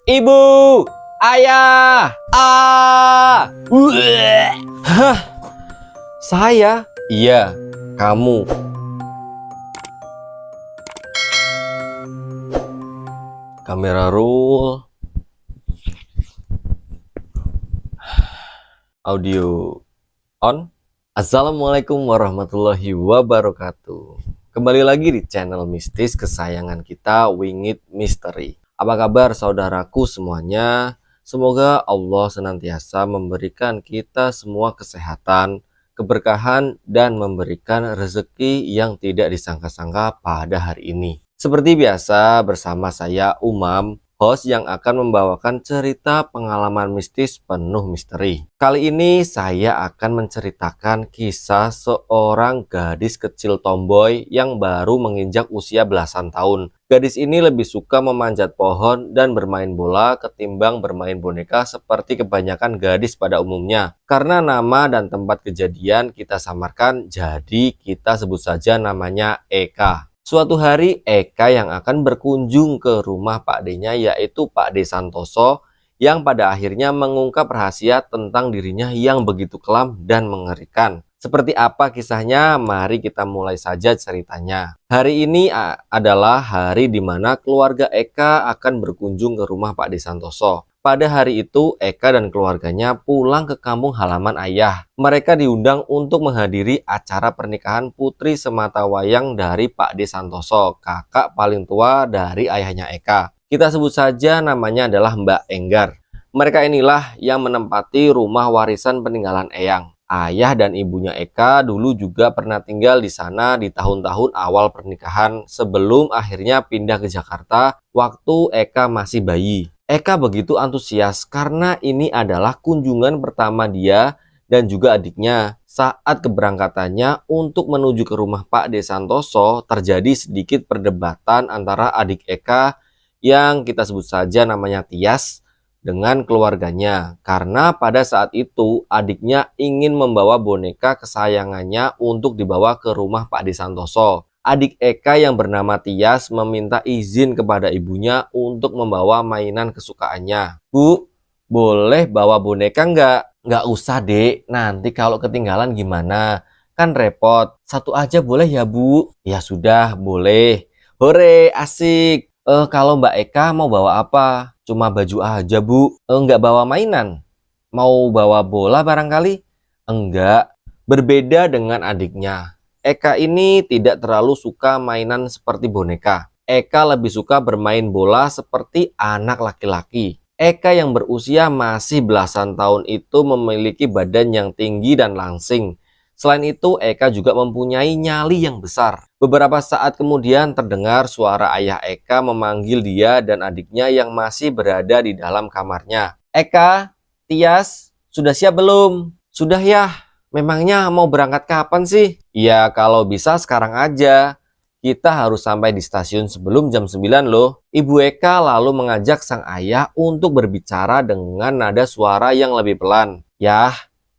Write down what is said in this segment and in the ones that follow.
Ibu, ayah, Hah, saya? Iya, kamu. Kamera roll, audio on. Assalamualaikum warahmatullahi wabarakatuh. Kembali lagi di channel mistis kesayangan kita, Wingit Misteri. Apa kabar saudaraku semuanya? Semoga Allah senantiasa memberikan kita semua kesehatan, keberkahan, dan memberikan rezeki yang tidak disangka-sangka pada hari ini. Seperti biasa, bersama saya Umam, host yang akan membawakan cerita pengalaman mistis penuh misteri. Kali ini saya akan menceritakan kisah seorang gadis kecil tomboy yang baru menginjak usia belasan tahun. Gadis ini lebih suka memanjat pohon dan bermain bola ketimbang bermain boneka seperti kebanyakan gadis pada umumnya. Karena nama dan tempat kejadian kita samarkan, jadi kita sebut saja namanya Eka. Suatu hari Eka yang akan berkunjung ke rumah Pak D-nya, yaitu Pak D Santoso, yang pada akhirnya mengungkap rahasia tentang dirinya yang begitu kelam dan mengerikan. Seperti apa kisahnya? Mari kita mulai saja ceritanya. Hari ini adalah hari di mana keluarga Eka akan berkunjung ke rumah Pak D Santoso. Pada hari itu, Eka dan keluarganya pulang ke kampung halaman ayah. Mereka diundang untuk menghadiri acara pernikahan putri sematawayang dari Pak D Santoso, kakak paling tua dari ayahnya Eka. Kita sebut saja namanya adalah Mbak Enggar. Mereka inilah yang menempati rumah warisan peninggalan Eyang. Ayah dan ibunya Eka dulu juga pernah tinggal di sana di tahun-tahun awal pernikahan sebelum akhirnya pindah ke Jakarta waktu Eka masih bayi. Eka begitu antusias karena ini adalah kunjungan pertama dia dan juga adiknya. Saat keberangkatannya untuk menuju ke rumah Pak D Santoso, terjadi sedikit perdebatan antara adik Eka yang kita sebut saja namanya Tias dengan keluarganya. Karena pada saat itu adiknya ingin membawa boneka kesayangannya untuk dibawa ke rumah Pak D Santoso. Adik Eka yang bernama Tias meminta izin kepada ibunya untuk membawa mainan kesukaannya. Bu, boleh bawa boneka nggak? Nggak usah dek, nanti kalau ketinggalan gimana? Kan repot. Satu aja boleh ya bu? Ya sudah, boleh. Hore, asik. Kalau Mbak Eka mau bawa apa? Cuma baju aja bu. Nggak bawa mainan? Mau bawa bola barangkali? Enggak. Berbeda dengan adiknya, Eka ini tidak terlalu suka mainan seperti boneka. Eka lebih suka bermain bola seperti anak laki-laki. Eka yang berusia masih belasan tahun itu memiliki badan yang tinggi dan langsing. Selain itu, Eka juga mempunyai nyali yang besar. Beberapa saat kemudian terdengar suara ayah Eka memanggil dia dan adiknya yang masih berada di dalam kamarnya. Eka, Tias, sudah siap belum? Sudah ya. Memangnya mau berangkat kapan sih? Ya kalau bisa sekarang aja. Kita harus sampai di stasiun sebelum jam 9 loh. Ibu Eka lalu mengajak sang ayah untuk berbicara dengan nada suara yang lebih pelan. Yah,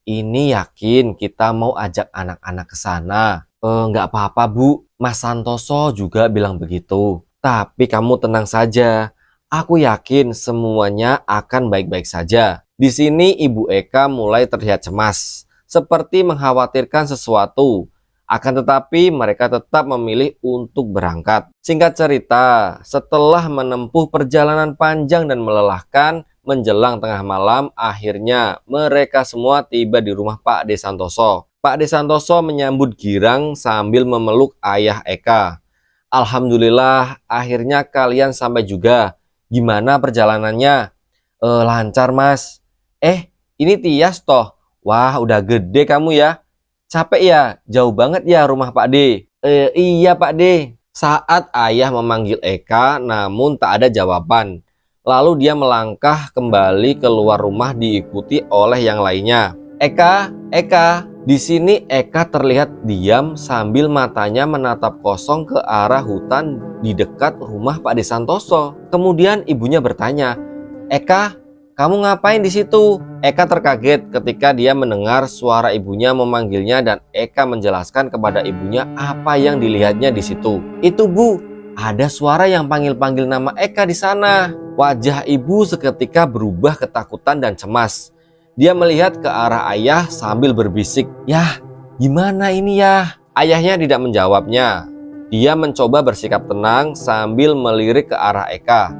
ini yakin kita mau ajak anak-anak ke sana. Nggak apa-apa bu, Mas Santoso juga bilang begitu. Tapi kamu tenang saja. Aku yakin semuanya akan baik-baik saja. Di sini Ibu Eka mulai terlihat cemas, seperti mengkhawatirkan sesuatu. Akan tetapi mereka tetap memilih untuk berangkat. Singkat cerita, setelah menempuh perjalanan panjang dan melelahkan, menjelang tengah malam, akhirnya mereka semua tiba di rumah Pak D Santoso. Pak D Santoso menyambut girang sambil memeluk ayah Eka. Alhamdulillah, akhirnya kalian sampai juga. Gimana perjalanannya? Lancar mas. Ini Tias toh. Wah, udah gede kamu ya. Capek ya? Jauh banget ya rumah Pak D? Iya Pak D. Saat ayah memanggil Eka, namun tak ada jawaban. Lalu dia melangkah kembali keluar rumah diikuti oleh yang lainnya. Eka, Eka. Di sini Eka terlihat diam sambil matanya menatap kosong ke arah hutan di dekat rumah Pak D Santoso. Kemudian ibunya bertanya, Eka, kamu ngapain di situ? Eka terkaget ketika dia mendengar suara ibunya memanggilnya dan Eka menjelaskan kepada ibunya apa yang dilihatnya di situ. Itu bu, ada suara yang panggil-panggil nama Eka di sana. Wajah ibu seketika berubah ketakutan dan cemas. Dia melihat ke arah ayah sambil berbisik, "Yah, gimana ini ya?" Ayahnya tidak menjawabnya. Dia mencoba bersikap tenang sambil melirik ke arah Eka.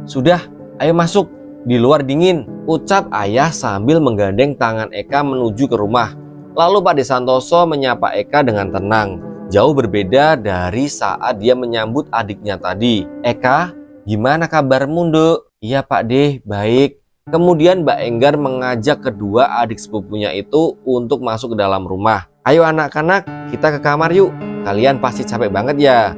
Sudah, ayo masuk. Di luar dingin," ucap ayah sambil menggandeng tangan Eka menuju ke rumah. Lalu Pak Desantoso menyapa Eka dengan tenang. Jauh berbeda dari saat dia menyambut adiknya tadi. "Eka, gimana kabarmu, Nduk?" "Iya Pak De, baik." Kemudian Mbak Enggar mengajak kedua adik sepupunya itu untuk masuk ke dalam rumah. "Ayo anak-anak, kita ke kamar yuk. Kalian pasti capek banget ya."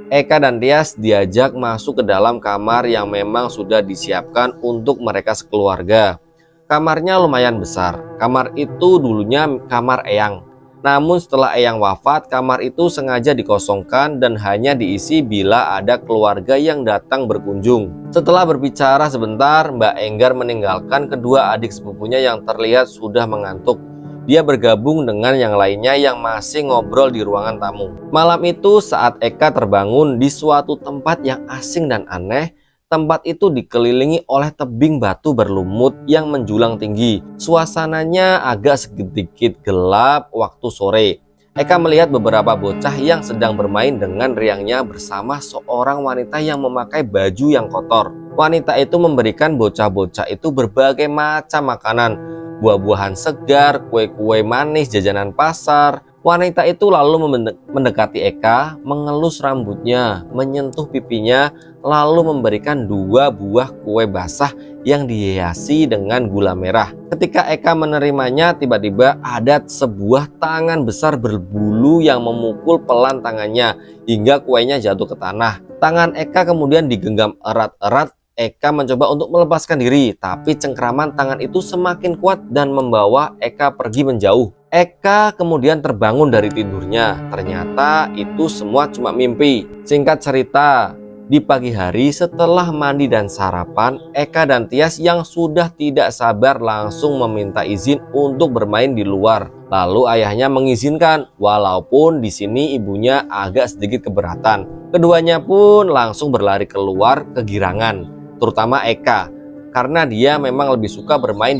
Eka dan Tias diajak masuk ke dalam kamar yang memang sudah disiapkan untuk mereka sekeluarga. Kamarnya lumayan besar. Kamar itu dulunya kamar Eyang. Namun setelah Eyang wafat, kamar itu sengaja dikosongkan dan hanya diisi bila ada keluarga yang datang berkunjung. Setelah berbicara sebentar, Mbak Enggar meninggalkan kedua adik sepupunya yang terlihat sudah mengantuk. Dia bergabung dengan yang lainnya yang masih ngobrol di ruangan tamu. Malam itu saat Eka terbangun di suatu tempat yang asing dan aneh, tempat itu dikelilingi oleh tebing batu berlumut yang menjulang tinggi. Suasananya agak sedikit gelap waktu sore. Eka melihat beberapa bocah yang sedang bermain dengan riangnya bersama seorang wanita yang memakai baju yang kotor. Wanita itu memberikan bocah-bocah itu berbagai macam makanan, buah-buahan segar, kue-kue manis, jajanan pasar. Wanita itu lalu mendekati Eka, mengelus rambutnya, menyentuh pipinya, lalu memberikan 2 buah kue basah yang dihiasi dengan gula merah. Ketika Eka menerimanya, tiba-tiba ada sebuah tangan besar berbulu yang memukul pelan tangannya hingga kuenya jatuh ke tanah. Tangan Eka kemudian digenggam erat-erat. Eka mencoba untuk melepaskan diri, tapi cengkraman tangan itu semakin kuat dan membawa Eka pergi menjauh. Eka kemudian terbangun dari tidurnya. Ternyata itu semua cuma mimpi. Singkat cerita, di pagi hari setelah mandi dan sarapan, Eka dan Tias yang sudah tidak sabar langsung meminta izin untuk bermain di luar. Lalu ayahnya mengizinkan, walaupun di sini ibunya agak sedikit keberatan. Keduanya pun langsung berlari keluar kegirangan, terutama Eka, karena dia memang lebih suka bermain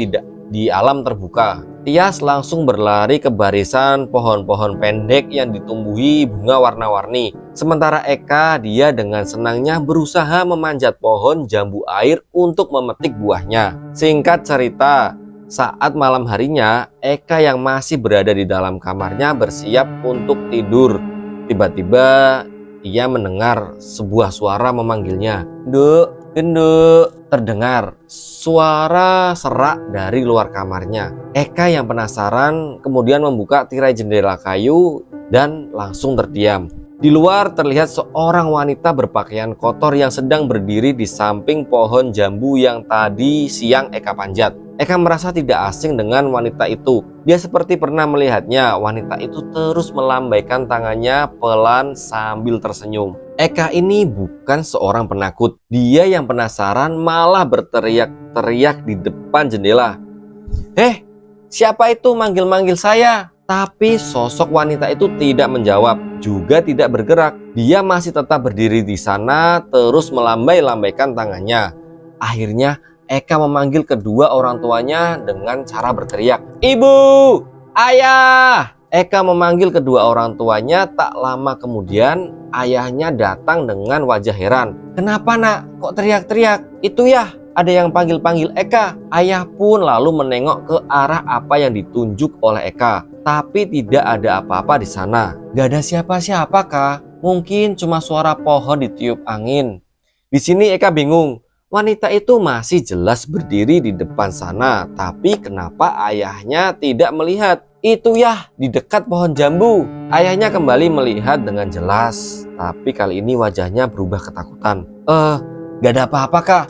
di alam terbuka. Tias langsung berlari ke barisan pohon-pohon pendek yang ditumbuhi bunga warna-warni. Sementara Eka, dia dengan senangnya berusaha memanjat pohon jambu air untuk memetik buahnya. Singkat cerita, saat malam harinya, Eka yang masih berada di dalam kamarnya bersiap untuk tidur. Tiba-tiba ia mendengar sebuah suara memanggilnya. "Nduk, Genduk." Terdengar suara serak dari luar kamarnya. Eka yang penasaran kemudian membuka tirai jendela kayu dan langsung terdiam. Di luar terlihat seorang wanita berpakaian kotor yang sedang berdiri di samping pohon jambu yang tadi siang Eka panjat. Eka merasa tidak asing dengan wanita itu. Dia seperti pernah melihatnya. Wanita itu terus melambaikan tangannya pelan sambil tersenyum. Eka ini bukan seorang penakut. Dia yang penasaran malah berteriak-teriak di depan jendela. Siapa itu manggil-manggil saya?" Tapi sosok wanita itu tidak menjawab, juga tidak bergerak. Dia masih tetap berdiri di sana, terus melambai-lambaikan tangannya. Akhirnya Eka memanggil kedua orang tuanya dengan cara berteriak, "Ibu! Ayah!" Eka memanggil kedua orang tuanya, tak lama kemudian ayahnya datang dengan wajah heran. "Kenapa nak? Kok teriak-teriak? Itu ya, ada yang panggil-panggil Eka." Ayah pun lalu menengok ke arah apa yang ditunjuk oleh Eka. Tapi tidak ada apa-apa di sana. Gak ada siapa-siapa, Kak. Mungkin cuma suara pohon ditiup angin. Di sini Eka bingung. Wanita itu masih jelas berdiri di depan sana, tapi kenapa ayahnya tidak melihat? Itu ya, di dekat pohon jambu. Ayahnya kembali melihat dengan jelas, tapi kali ini wajahnya berubah ketakutan. Gak ada apa-apa, Kak.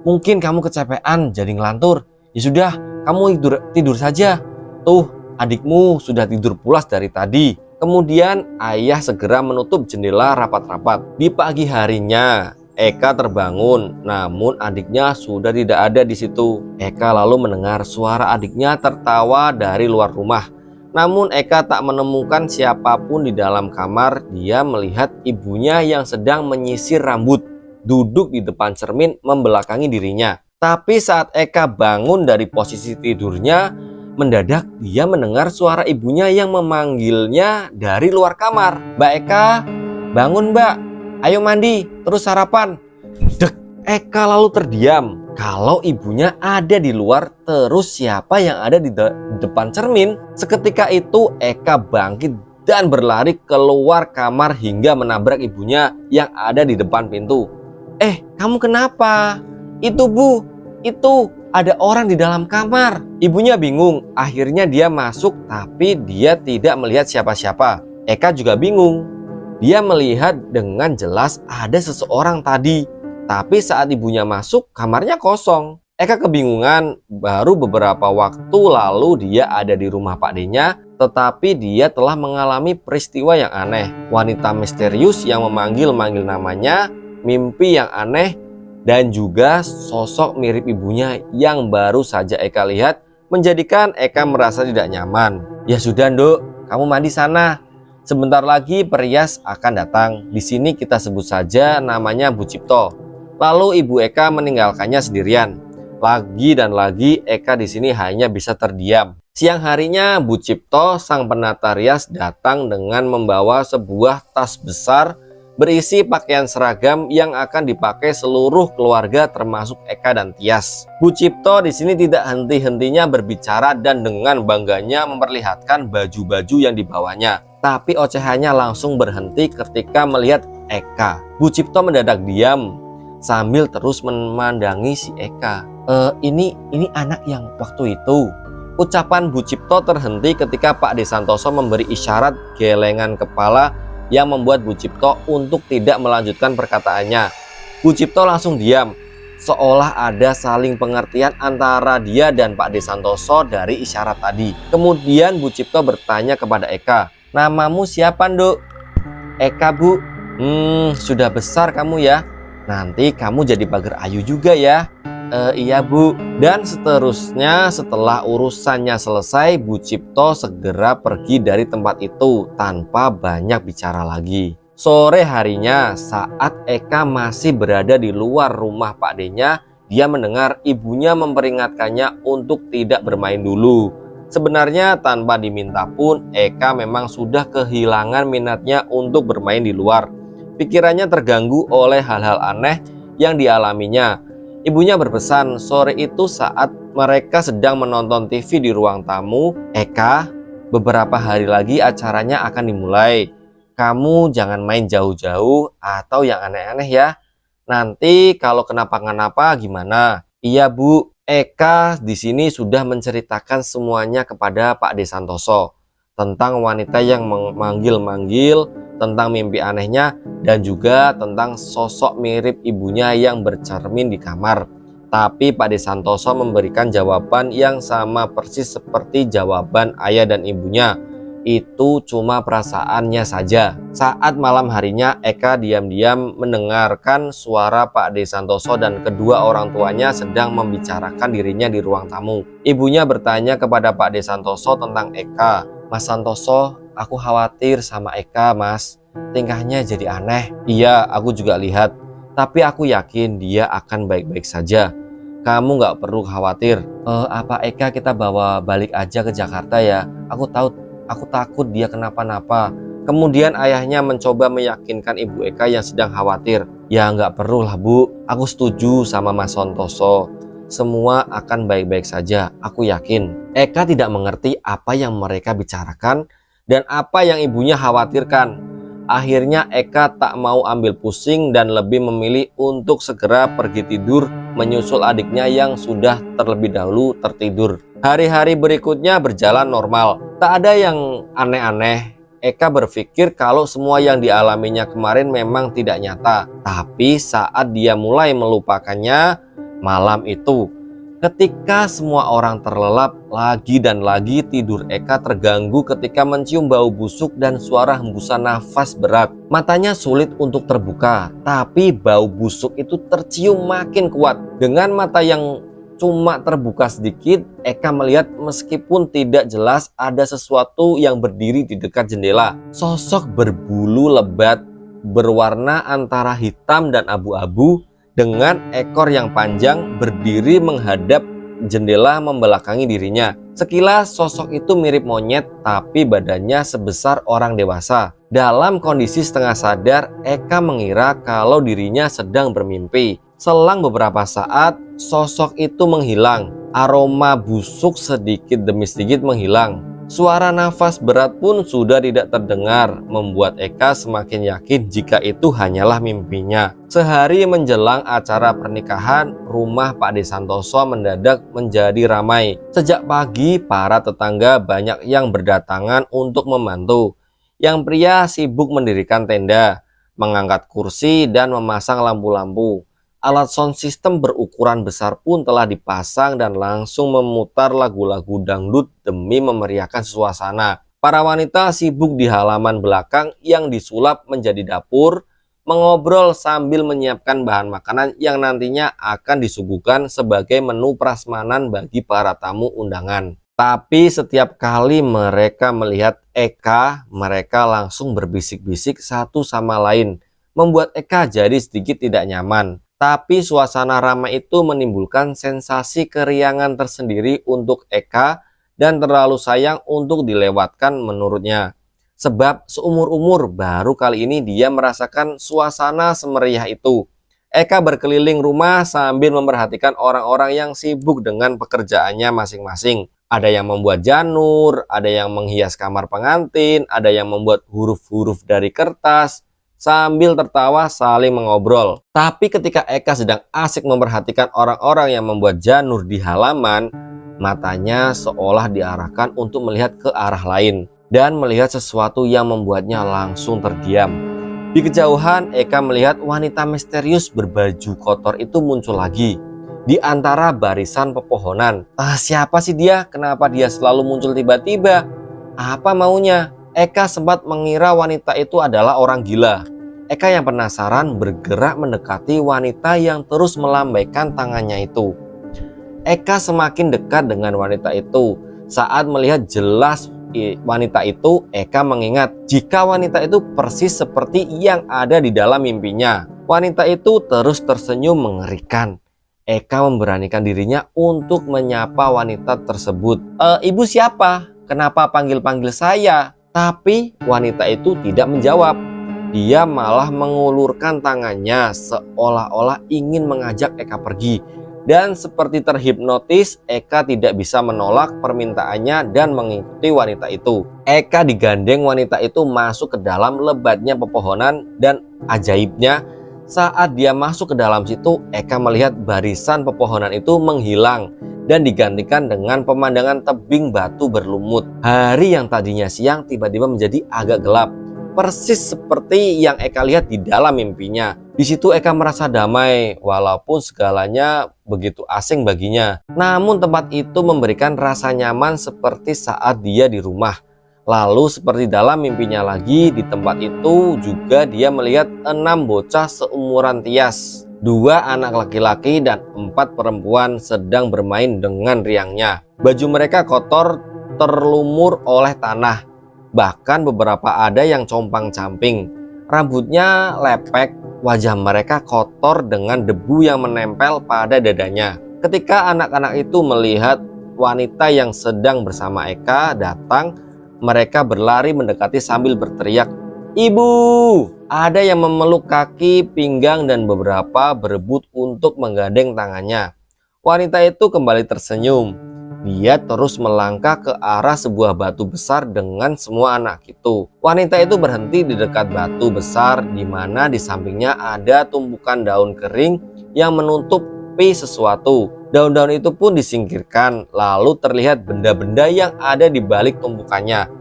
Mungkin kamu kecapean jadi ngelantur. Ya sudah, kamu tidur saja. Tuh, adikmu sudah tidur pulas dari tadi. Kemudian ayah segera menutup jendela rapat-rapat. Di pagi harinya, Eka terbangun, namun adiknya sudah tidak ada di situ. Eka lalu mendengar suara adiknya tertawa dari luar rumah. Namun Eka tak menemukan siapapun di dalam kamar. Dia melihat ibunya yang sedang menyisir rambut, duduk di depan cermin membelakangi dirinya. Tapi saat Eka bangun dari posisi tidurnya, mendadak dia mendengar suara ibunya yang memanggilnya dari luar kamar. "Mbak Eka, bangun Mbak, ayo mandi, terus sarapan." Dek, Eka lalu terdiam. Kalau ibunya ada di luar, terus siapa yang ada di depan cermin? Seketika itu Eka bangkit dan berlari keluar kamar hingga menabrak ibunya yang ada di depan pintu. Kamu kenapa?" "Itu Bu, itu ada orang di dalam kamar." Ibunya bingung. Akhirnya dia masuk, tapi dia tidak melihat siapa-siapa. Eka juga bingung. Dia melihat dengan jelas ada seseorang tadi, tapi saat ibunya masuk, kamarnya kosong. Eka kebingungan. Baru beberapa waktu lalu dia ada di rumah Pak D-nya, tetapi dia telah mengalami peristiwa yang aneh. Wanita misterius yang memanggil-manggil namanya, mimpi yang aneh, dan juga sosok mirip ibunya yang baru saja Eka lihat menjadikan Eka merasa tidak nyaman. "Ya sudah, Nduk, kamu mandi sana. Sebentar lagi perias akan datang. Di sini kita sebut saja namanya Bu Cipto." Lalu ibu Eka meninggalkannya sendirian. Lagi dan lagi Eka di sini hanya bisa terdiam. Siang harinya Bu Cipto, sang penata rias, datang dengan membawa sebuah tas besar berisi pakaian seragam yang akan dipakai seluruh keluarga termasuk Eka dan Tias. Bu Cipto di sini tidak henti-hentinya berbicara dan dengan bangganya memperlihatkan baju-baju yang dibawanya. Tapi ocehannya langsung berhenti ketika melihat Eka. Bu Cipto mendadak diam sambil terus memandangi si Eka. Ini anak yang waktu itu." Ucapan Bu Cipto terhenti ketika Pak D Santoso memberi isyarat gelengan kepala yang membuat Bu Cipto untuk tidak melanjutkan perkataannya. Bu Cipto langsung diam, seolah ada saling pengertian antara dia dan Pak D Santoso dari isyarat tadi. Kemudian Bu Cipto bertanya kepada Eka, "Namamu siapa, Nduk?" "Eka, Bu." Sudah besar kamu ya. Nanti kamu jadi pagar ayu juga ya." Iya, Bu." Dan seterusnya. Setelah urusannya selesai, Bu Cipto segera pergi dari tempat itu tanpa banyak bicara lagi. Sore harinya, saat Eka masih berada di luar rumah Pak D-nya, dia mendengar ibunya memperingatkannya untuk tidak bermain dulu. Sebenarnya tanpa diminta pun, Eka memang sudah kehilangan minatnya untuk bermain di luar. Pikirannya terganggu oleh hal-hal aneh yang dialaminya. Ibunya berpesan sore itu saat mereka sedang menonton TV di ruang tamu, "Eka, beberapa hari lagi acaranya akan dimulai. Kamu jangan main jauh-jauh atau yang aneh-aneh ya. Nanti kalau kenapa-kenapa gimana?" "Iya, Bu." Eka di sini sudah menceritakan semuanya kepada Pak D Santoso tentang wanita yang memanggil-manggil, tentang mimpi anehnya, dan juga tentang sosok mirip ibunya yang bercermin di kamar. Tapi Pak D Santoso memberikan jawaban yang sama persis seperti jawaban ayah dan ibunya. Itu cuma perasaannya saja. Saat malam harinya, Eka diam-diam mendengarkan suara Pak D Santoso dan kedua orang tuanya sedang membicarakan dirinya di ruang tamu. Ibunya bertanya kepada Pak D Santoso tentang Eka. "Mas Santoso, aku khawatir sama Eka, Mas. Tingkahnya jadi aneh." "Iya, aku juga lihat. Tapi aku yakin dia akan baik-baik saja. Kamu nggak perlu khawatir." Apa Eka kita bawa balik aja ke Jakarta ya? Aku takut dia kenapa-napa." Kemudian ayahnya mencoba meyakinkan ibu Eka yang sedang khawatir. "Ya nggak perlu lah, Bu. Aku setuju sama Mas Santoso. Semua akan baik-baik saja, aku yakin." Eka tidak mengerti apa yang mereka bicarakan dan apa yang ibunya khawatirkan. Akhirnya Eka tak mau ambil pusing dan lebih memilih untuk segera pergi tidur menyusul adiknya yang sudah terlebih dahulu tertidur. Hari-hari berikutnya berjalan normal. Tak ada yang aneh-aneh. Eka berpikir kalau semua yang dialaminya kemarin memang tidak nyata. Tapi saat dia mulai melupakannya, malam itu, ketika semua orang terlelap, lagi dan lagi tidur Eka terganggu ketika mencium bau busuk dan suara hembusan nafas berat. Matanya sulit untuk terbuka, tapi bau busuk itu tercium makin kuat. Dengan mata yang cuma terbuka sedikit, Eka melihat meskipun tidak jelas ada sesuatu yang berdiri di dekat jendela. Sosok berbulu lebat berwarna antara hitam dan abu-abu dengan ekor yang panjang berdiri menghadap jendela membelakangi dirinya. Sekilas sosok itu mirip monyet, tapi badannya sebesar orang dewasa. Dalam kondisi setengah sadar, Eka mengira kalau dirinya sedang bermimpi. Selang beberapa saat, sosok itu menghilang. Aroma busuk sedikit demi sedikit menghilang. Suara nafas berat pun sudah tidak terdengar, membuat Eka semakin yakin jika itu hanyalah mimpinya. Sehari menjelang acara pernikahan, rumah Pak De Santoso mendadak menjadi ramai. Sejak pagi, para tetangga banyak yang berdatangan untuk membantu. Yang pria sibuk mendirikan tenda, mengangkat kursi, dan memasang lampu-lampu. Alat sound system berukuran besar pun telah dipasang dan langsung memutar lagu-lagu dangdut demi memeriahkan suasana. Para wanita sibuk di halaman belakang yang disulap menjadi dapur, mengobrol sambil menyiapkan bahan makanan yang nantinya akan disuguhkan sebagai menu prasmanan bagi para tamu undangan. Tapi setiap kali mereka melihat Eka, mereka langsung berbisik-bisik satu sama lain, membuat Eka jadi sedikit tidak nyaman. Tapi suasana ramai itu menimbulkan sensasi keriangan tersendiri untuk Eka dan terlalu sayang untuk dilewatkan menurutnya. Sebab seumur-umur baru kali ini dia merasakan suasana semeriah itu. Eka berkeliling rumah sambil memperhatikan orang-orang yang sibuk dengan pekerjaannya masing-masing. Ada yang membuat janur, ada yang menghias kamar pengantin, ada yang membuat huruf-huruf dari kertas. Sambil tertawa saling mengobrol. Tapi ketika Eka sedang asik memperhatikan orang-orang yang membuat janur di halaman, matanya seolah diarahkan untuk melihat ke arah lain dan melihat sesuatu yang membuatnya langsung terdiam. Di kejauhan, Eka melihat wanita misterius berbaju kotor itu muncul lagi di antara barisan pepohonan. Siapa sih dia? Kenapa dia selalu muncul tiba-tiba? Apa maunya? Eka sempat mengira wanita itu adalah orang gila. Eka yang penasaran bergerak mendekati wanita yang terus melambaikan tangannya itu. Eka semakin dekat dengan wanita itu. Saat melihat jelas wanita itu, Eka mengingat jika wanita itu persis seperti yang ada di dalam mimpinya. Wanita itu terus tersenyum mengerikan. Eka memberanikan dirinya untuk menyapa wanita tersebut. Ibu siapa? Kenapa panggil-panggil saya? Tapi wanita itu tidak menjawab. Dia malah mengulurkan tangannya seolah-olah ingin mengajak Eka pergi. Dan seperti terhipnotis, Eka tidak bisa menolak permintaannya dan mengikuti wanita itu. Eka digandeng wanita itu masuk ke dalam lebatnya pepohonan dan ajaibnya, saat dia masuk ke dalam situ, Eka melihat barisan pepohonan itu menghilang dan digantikan dengan pemandangan tebing batu berlumut. Hari yang tadinya siang tiba-tiba menjadi agak gelap. Persis seperti yang Eka lihat di dalam mimpinya. Di situ Eka merasa damai, walaupun segalanya begitu asing baginya. Namun tempat itu memberikan rasa nyaman seperti saat dia di rumah. Lalu seperti dalam mimpinya lagi, di tempat itu juga dia melihat 6 bocah seumuran Tias. 2 anak laki-laki dan 4 perempuan sedang bermain dengan riangnya. Baju mereka kotor, terlumur oleh tanah. Bahkan beberapa ada yang compang-camping. Rambutnya lepek, wajah mereka kotor dengan debu yang menempel pada dadanya. Ketika anak-anak itu melihat wanita yang sedang bersama Eka datang, mereka berlari mendekati sambil berteriak, "Ibu!" Ada yang memeluk kaki, pinggang, dan beberapa berebut untuk menggandeng tangannya. Wanita itu kembali tersenyum. Dia terus melangkah ke arah sebuah batu besar dengan semua anak itu. Wanita itu berhenti di dekat batu besar di mana di sampingnya ada tumpukan daun kering yang menutupi sesuatu. Daun-daun itu pun disingkirkan, lalu terlihat benda-benda yang ada di balik tumpukannya.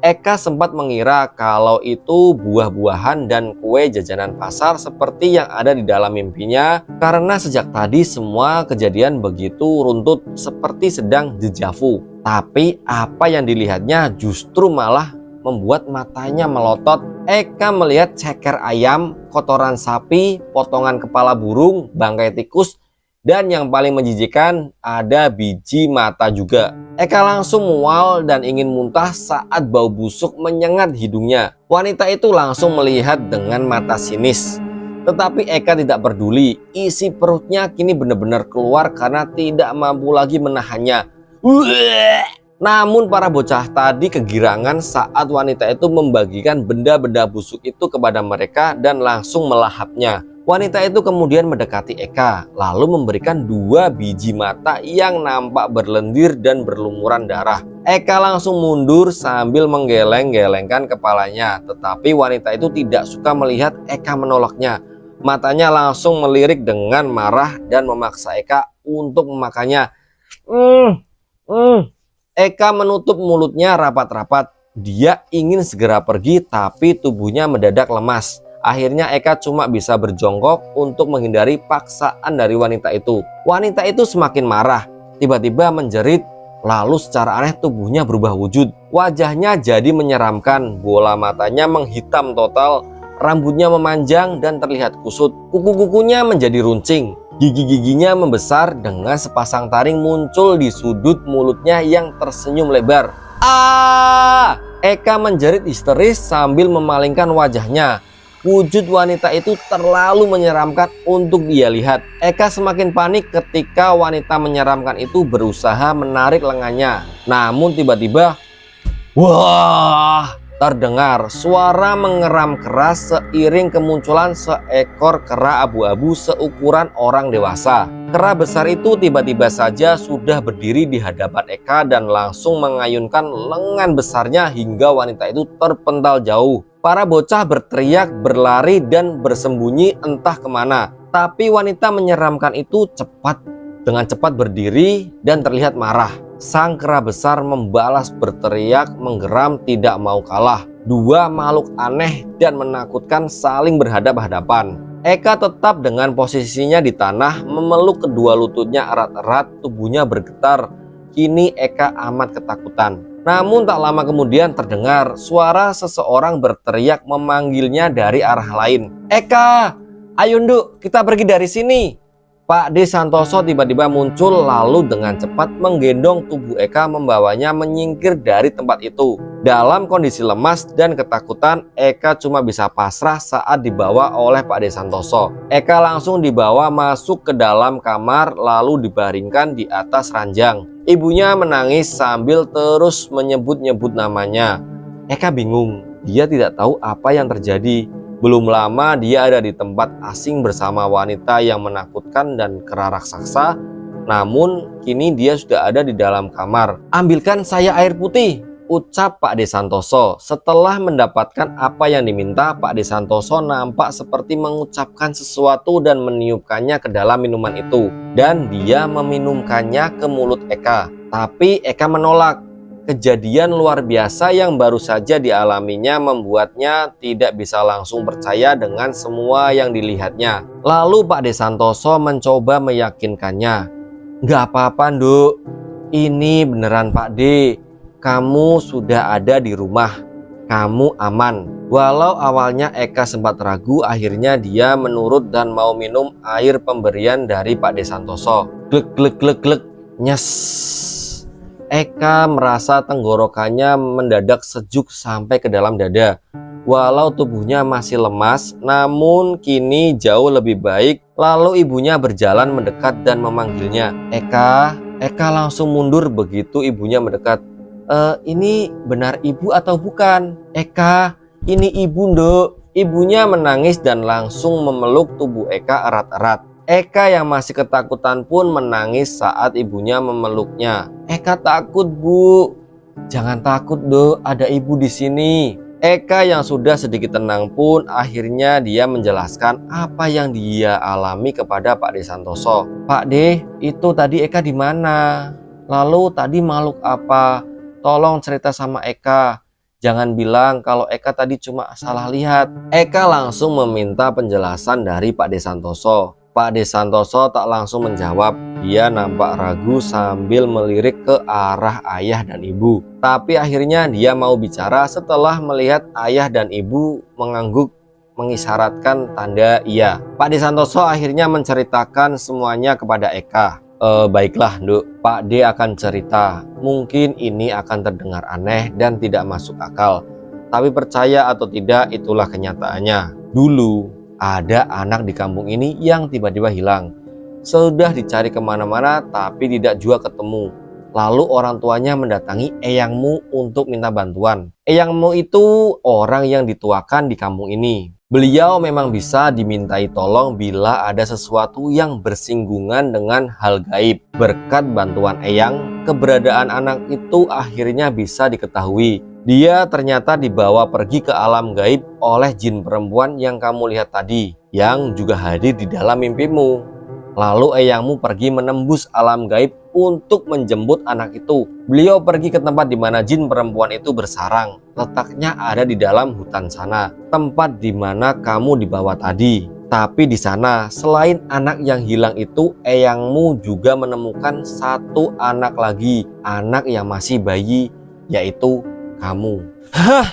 Eka sempat mengira kalau itu buah-buahan dan kue jajanan pasar seperti yang ada di dalam mimpinya, karena sejak tadi semua kejadian begitu runtut seperti sedang dejavu. Tapi apa yang dilihatnya justru malah membuat matanya melotot. Eka melihat ceker ayam, kotoran sapi, potongan kepala burung, bangkai tikus, Dan yang paling menjijikan, ada biji mata juga. Eka langsung mual dan ingin muntah saat bau busuk menyengat hidungnya. Wanita itu langsung melihat dengan mata sinis. Tetapi Eka tidak peduli, isi perutnya kini benar-benar keluar karena tidak mampu lagi menahannya. Namun para bocah tadi kegirangan saat wanita itu membagikan benda-benda busuk itu kepada mereka dan langsung melahapnya. Wanita itu kemudian mendekati Eka, lalu memberikan 2 biji mata yang nampak berlendir dan berlumuran darah. Eka langsung mundur sambil menggeleng-gelengkan kepalanya, tetapi wanita itu tidak suka melihat Eka menolaknya. Matanya langsung melirik dengan marah dan memaksa Eka untuk memakannya. Eka menutup mulutnya rapat-rapat. Dia ingin segera pergi, tapi tubuhnya mendadak lemas. Akhirnya Eka cuma bisa berjongkok untuk menghindari paksaan dari wanita itu. Wanita itu semakin marah, tiba-tiba menjerit, lalu secara aneh tubuhnya berubah wujud. Wajahnya jadi menyeramkan, bola matanya menghitam total, rambutnya memanjang dan terlihat kusut. Kuku-kukunya menjadi runcing, gigi-giginya membesar dengan sepasang taring muncul di sudut mulutnya yang tersenyum lebar. Ah! Eka menjerit histeris sambil memalingkan wajahnya. Wujud wanita itu terlalu menyeramkan untuk dia lihat. Eka semakin panik ketika wanita menyeramkan itu berusaha menarik lengannya. Namun tiba-tiba, wah! Terdengar suara mengeram keras seiring kemunculan seekor kera abu-abu seukuran orang dewasa. Kera besar itu tiba-tiba saja sudah berdiri di hadapan Eka dan langsung mengayunkan lengan besarnya hingga wanita itu terpental jauh. Para bocah berteriak, berlari, dan bersembunyi entah kemana. Tapi wanita menyeramkan itu dengan cepat berdiri dan terlihat marah. Sang kera besar membalas berteriak, menggeram, tidak mau kalah. 2 makhluk aneh dan menakutkan saling berhadap-hadapan. Eka tetap dengan posisinya di tanah, memeluk kedua lututnya erat-erat, tubuhnya bergetar. Kini Eka amat ketakutan. Namun tak lama kemudian terdengar suara seseorang berteriak memanggilnya dari arah lain. Eka, ayo nduk, kita pergi dari sini. Pak D Santoso tiba-tiba muncul lalu dengan cepat menggendong tubuh Eka membawanya menyingkir dari tempat itu. Dalam kondisi lemas dan ketakutan, Eka cuma bisa pasrah saat dibawa oleh Pak D Santoso. Eka langsung dibawa masuk ke dalam kamar lalu dibaringkan di atas ranjang. Ibunya menangis sambil terus menyebut-nyebut namanya. Eka bingung, dia tidak tahu apa yang terjadi. Belum lama dia ada di tempat asing bersama wanita yang menakutkan dan kera raksasa. Namun kini dia sudah ada di dalam kamar. Ambilkan saya air putih, ucap Pak D Santoso. Setelah mendapatkan apa yang diminta, Pak D Santoso nampak seperti mengucapkan sesuatu dan meniupkannya ke dalam minuman itu. Dan dia meminumkannya ke mulut Eka. Tapi Eka menolak. Kejadian luar biasa yang baru saja dialaminya membuatnya tidak bisa langsung percaya dengan semua yang dilihatnya. Lalu Pak D Santoso mencoba meyakinkannya. Nggak apa-apa nduk, ini beneran Pak D. Kamu sudah ada di rumah, kamu aman. Walau awalnya Eka sempat ragu, akhirnya dia menurut dan mau minum air pemberian dari Pak D Santoso. Glek glek glek glek, nyes. Eka merasa tenggorokannya mendadak sejuk sampai ke dalam dada. Walau tubuhnya masih lemas, namun kini jauh lebih baik. Lalu ibunya berjalan mendekat dan memanggilnya. Eka langsung mundur begitu ibunya mendekat. Ini benar ibu atau bukan? Eka, ini ibu nduk. Ibunya menangis dan langsung memeluk tubuh Eka erat-erat. Eka yang masih ketakutan pun menangis saat ibunya memeluknya. Eka takut bu. Jangan takut dok, ada ibu di sini. Eka yang sudah sedikit tenang pun akhirnya dia menjelaskan apa yang dia alami kepada Pak D Santoso. Pak D, itu tadi Eka di mana? Lalu tadi makhluk apa? Tolong cerita sama Eka. Jangan bilang kalau Eka tadi cuma salah lihat. Eka langsung meminta penjelasan dari Pak D Santoso. Pak D Santoso tak langsung menjawab. Dia nampak ragu sambil melirik ke arah ayah dan ibu. Tapi akhirnya dia mau bicara setelah melihat ayah dan ibu mengangguk. mengisyaratkan tanda iya. Pak D Santoso akhirnya menceritakan semuanya kepada Eka. Baiklah, Nduk, Pak D akan cerita. Mungkin ini akan terdengar aneh dan tidak masuk akal. Tapi percaya atau tidak, itulah kenyataannya. Dulu, ada anak di kampung ini yang tiba-tiba hilang. Sudah dicari kemana-mana tapi tidak juga ketemu. Lalu orang tuanya mendatangi eyangmu untuk minta bantuan. Eyangmu itu orang yang dituakan di kampung ini. Beliau memang bisa dimintai tolong bila ada sesuatu yang bersinggungan dengan hal gaib. Berkat bantuan eyang, keberadaan anak itu akhirnya bisa diketahui. Dia ternyata dibawa pergi ke alam gaib oleh jin perempuan yang kamu lihat tadi, yang juga hadir di dalam mimpimu. Lalu eyangmu pergi menembus alam gaib untuk menjemput anak itu. Beliau pergi ke tempat di mana jin perempuan itu bersarang. Letaknya ada di dalam hutan sana, tempat di mana kamu dibawa tadi. Tapi di sana, selain anak yang hilang itu, eyangmu juga menemukan satu anak lagi, anak yang masih bayi, yaitu kamu. Hah?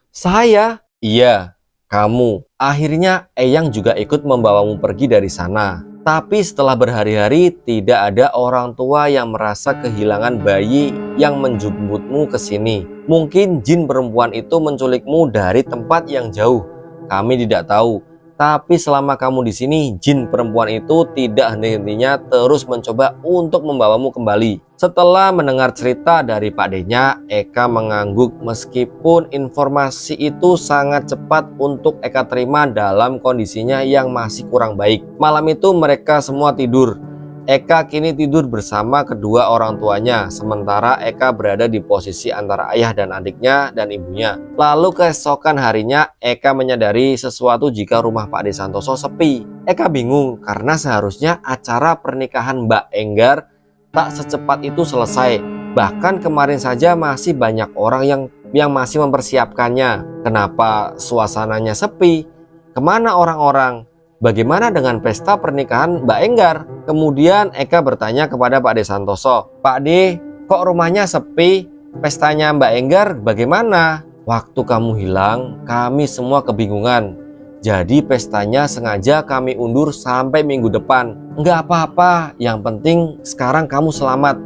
Saya? Iya, kamu. Akhirnya eyang juga ikut membawamu pergi dari sana. Tapi setelah berhari-hari tidak ada orang tua yang merasa kehilangan bayi yang menjemputmu ke sini. Mungkin jin perempuan itu menculikmu dari tempat yang jauh. Kami tidak tahu. Tapi selama kamu di sini, jin perempuan itu tidak henti-hentinya terus mencoba untuk membawamu kembali. Setelah mendengar cerita dari Pak D-nya, Eka mengangguk meskipun informasi itu sangat cepat untuk Eka terima dalam kondisinya yang masih kurang baik. Malam itu mereka semua tidur. Eka kini tidur bersama kedua orang tuanya, sementara Eka berada di posisi antara ayah dan adiknya dan ibunya. Lalu keesokan harinya, Eka menyadari sesuatu jika rumah Pak D Santoso sepi. Eka bingung karena seharusnya acara pernikahan Mbak Enggar tak secepat itu selesai. Bahkan kemarin saja masih banyak orang yang masih mempersiapkannya. Kenapa suasananya sepi? Kemana orang-orang? Bagaimana dengan pesta pernikahan Mbak Enggar? Kemudian Eka bertanya kepada Pak D Santoso, Pak D, kok rumahnya sepi? Pestanya Mbak Enggar bagaimana? Waktu kamu hilang, kami semua kebingungan. Jadi pestanya sengaja kami undur sampai minggu depan. Enggak apa-apa, yang penting sekarang kamu selamat.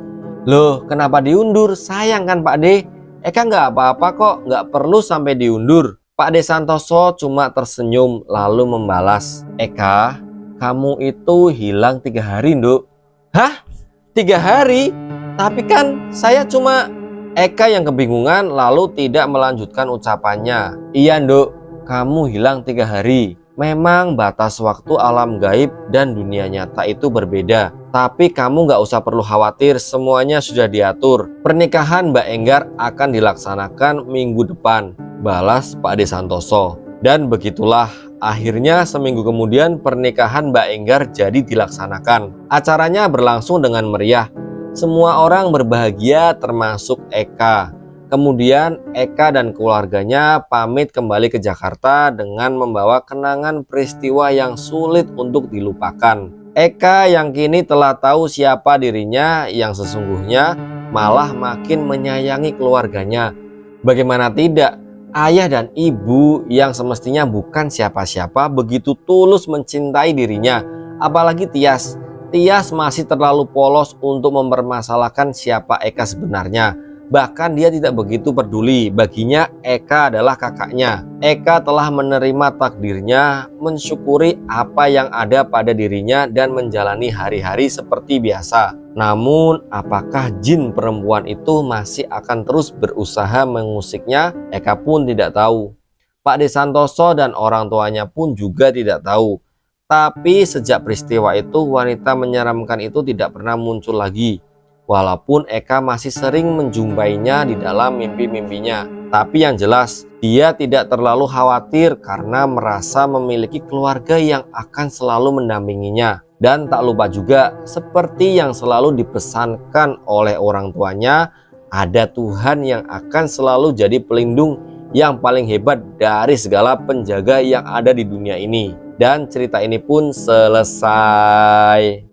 Loh, kenapa diundur? Sayang kan Pak D? Eka enggak apa-apa kok, enggak perlu sampai diundur. Pak D Santoso cuma tersenyum lalu membalas, Eka, kamu itu hilang 3 hari, Nduk. Hah? 3 hari? Tapi kan saya cuma... Eka yang kebingungan lalu tidak melanjutkan ucapannya. Iya, Nduk, kamu hilang 3 hari. Memang batas waktu alam gaib dan dunia nyata itu berbeda. Tapi kamu nggak usah perlu khawatir, semuanya sudah diatur. Pernikahan Mbak Enggar akan dilaksanakan minggu depan, balas Pak D Santoso. Dan begitulah, akhirnya seminggu kemudian pernikahan Mbak Enggar jadi dilaksanakan. Acaranya berlangsung dengan meriah. Semua orang berbahagia termasuk Eka. Kemudian Eka dan keluarganya pamit kembali ke Jakarta dengan membawa kenangan peristiwa yang sulit untuk dilupakan. Eka yang kini telah tahu siapa dirinya yang sesungguhnya malah makin menyayangi keluarganya. Bagaimana tidak, ayah dan ibu yang semestinya bukan siapa-siapa begitu tulus mencintai dirinya. Apalagi Tias. Tias masih terlalu polos untuk mempermasalahkan siapa Eka sebenarnya. Bahkan dia tidak begitu peduli, baginya Eka adalah kakaknya. Eka telah menerima takdirnya, mensyukuri apa yang ada pada dirinya dan menjalani hari-hari seperti biasa. Namun apakah jin perempuan itu masih akan terus berusaha mengusiknya? Eka pun tidak tahu. Pak D Santoso dan orang tuanya pun juga tidak tahu. Tapi sejak peristiwa itu, wanita menyeramkan itu tidak pernah muncul lagi. Walaupun Eka masih sering menjumpainya di dalam mimpi-mimpinya. Tapi yang jelas, dia tidak terlalu khawatir karena merasa memiliki keluarga yang akan selalu mendampinginya. Dan tak lupa juga, seperti yang selalu dipesankan oleh orang tuanya, ada Tuhan yang akan selalu jadi pelindung yang paling hebat dari segala penjaga yang ada di dunia ini. Dan cerita ini pun selesai.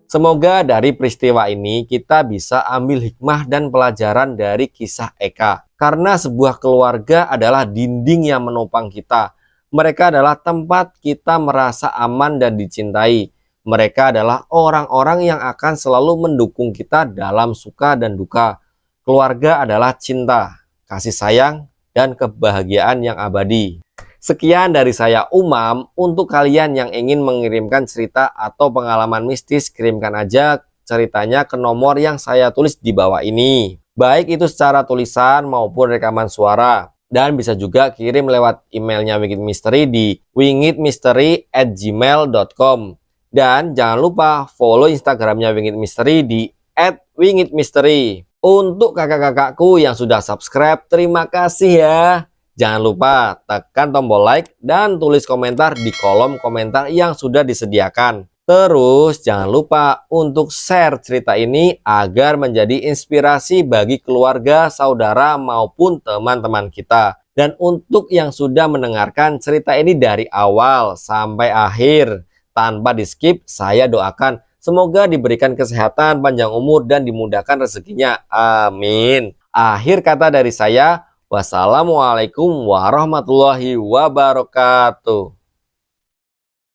Semoga dari peristiwa ini kita bisa ambil hikmah dan pelajaran dari kisah Eka. Karena sebuah keluarga adalah dinding yang menopang kita. Mereka adalah tempat kita merasa aman dan dicintai. Mereka adalah orang-orang yang akan selalu mendukung kita dalam suka dan duka. Keluarga adalah cinta, kasih sayang, dan kebahagiaan yang abadi. Sekian dari saya Umam. Untuk kalian yang ingin mengirimkan cerita atau pengalaman mistis, kirimkan aja ceritanya ke nomor yang saya tulis di bawah ini. Baik itu secara tulisan maupun rekaman suara. Dan bisa juga kirim lewat emailnya Wingit Misteri di wingitmisteri@gmail.com. Dan jangan lupa follow Instagramnya Wingit Misteri di @wingitmisteri. Untuk kakak-kakakku yang sudah subscribe, terima kasih ya. Jangan lupa tekan tombol like dan tulis komentar di kolom komentar yang sudah disediakan. Terus jangan lupa untuk share cerita ini agar menjadi inspirasi bagi keluarga, saudara maupun teman-teman kita. Dan untuk yang sudah mendengarkan cerita ini dari awal sampai akhir tanpa di skip, saya doakan semoga diberikan kesehatan, panjang umur, dan dimudahkan rezekinya. Amin. Akhir kata dari saya, wassalamualaikum warahmatullahi wabarakatuh.